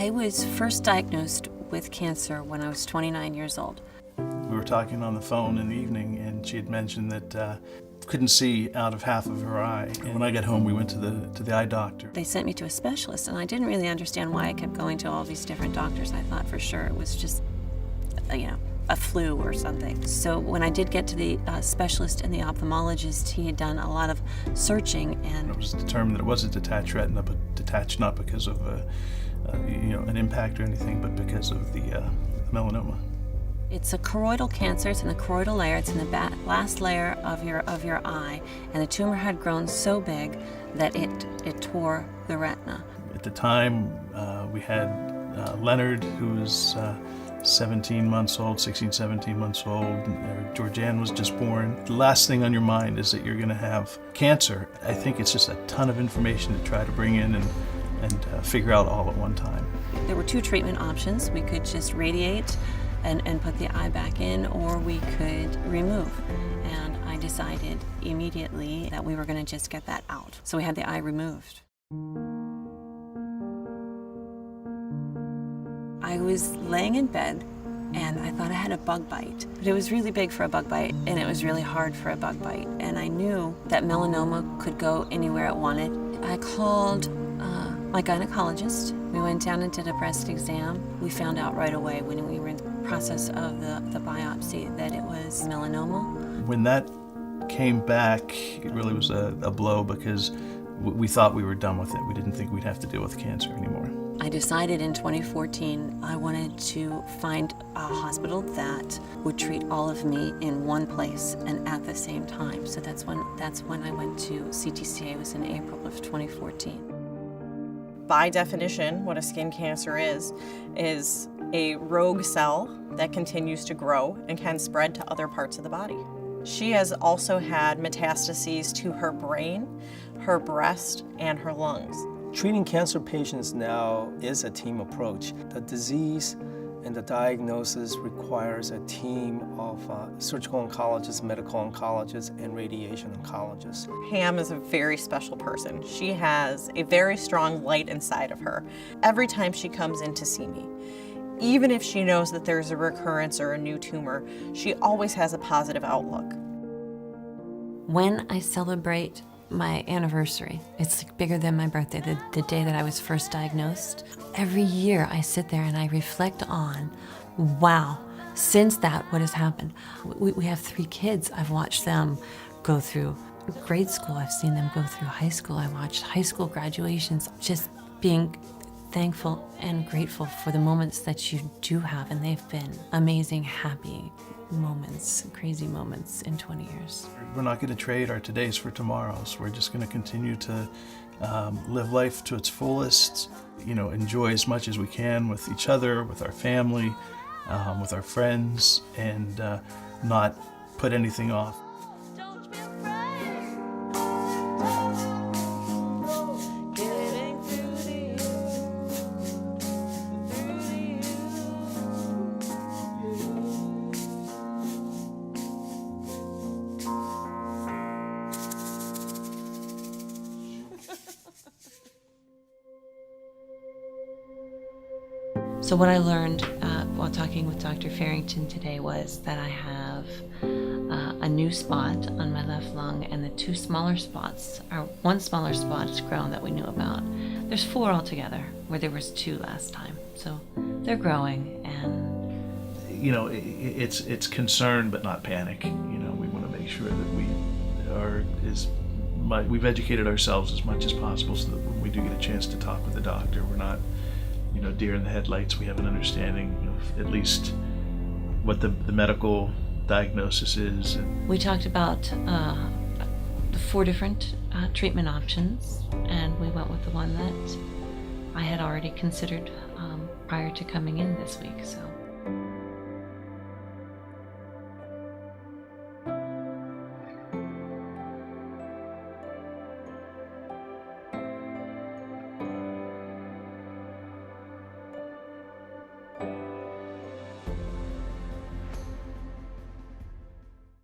I was first diagnosed with cancer when I was 29 years old. We were talking on the phone in the evening, and she had mentioned that couldn't see out of half of her eye. And when I got home, we went to the eye doctor. They sent me to a specialist, and I didn't really understand why I kept going to all these different doctors. I thought for sure it was just, a flu or something. So when I did get to the specialist and the ophthalmologist, he had done a lot of searching, and it was determined that it was a detached retina, but detached not because of an impact or anything, but because of the melanoma. It's a choroidal cancer. It's in the choroidal layer. It's in the last layer of your eye, and the tumor had grown so big that it tore the retina. At the time, we had Leonard, who was 17 months old, 16, 17 months old. Georgianne was just born. The last thing on your mind is that you're going to have cancer. I think it's just a ton of information to try to bring in and figure out all at one time. There were two treatment options. We could just radiate and put the eye back in, or we could remove. And I decided immediately that we were going to just get that out. So we had the eye removed. I was laying in bed and I thought I had a bug bite, but it was really big for a bug bite and it was really hard for a bug bite. And I knew that melanoma could go anywhere it wanted. I called my gynecologist. We went down and did a breast exam. We found out right away when we were in the process of the biopsy that it was melanoma. When that came back, it really was a blow because we thought we were done with it. We didn't think we'd have to deal with cancer anymore. I decided in 2014 I wanted to find a hospital that would treat all of me in one place and at the same time. So that's when I went to CTCA. It was in April of 2014. By definition, what a skin cancer is a rogue cell that continues to grow and can spread to other parts of the body. She has also had metastases to her brain, her breast, and her lungs. Treating cancer patients now is a team approach. The disease and the diagnosis requires a team of surgical oncologists, medical oncologists, and radiation oncologists. Pam is a very special person. She has a very strong light inside of her. Every time she comes in to see me, even if she knows that there's a recurrence or a new tumor, she always has a positive outlook. When I celebrate my anniversary, it's like bigger than my birthday, the day that I was first diagnosed. Every year I sit there and I reflect on, wow, since that, what has happened? We have 3 kids. I've watched them go through grade school. I've seen them go through high school. I watched high school graduations. Just being thankful and grateful for the moments that you do have, and they've been amazing, happy moments, crazy moments in 20 years. We're not going to trade our todays for tomorrows. We're just going to continue to live life to its fullest, enjoy as much as we can with each other, with our family, with our friends, and not put anything off. So what I learned while talking with Dr. Farrington today was that I have a new spot on my left lung, and the 2 smaller spots, or 1 smaller spot is grown that we knew about. There's 4 altogether, where there was 2 last time. So they're growing, and it's concern but not panic. We want to make sure that we've educated ourselves as much as possible so that when we do get a chance to talk with the doctor, we're not deer in the headlights. We have an understanding of at least what the medical diagnosis is. We talked about the 4 different treatment options, and we went with the one that I had already considered prior to coming in this week. So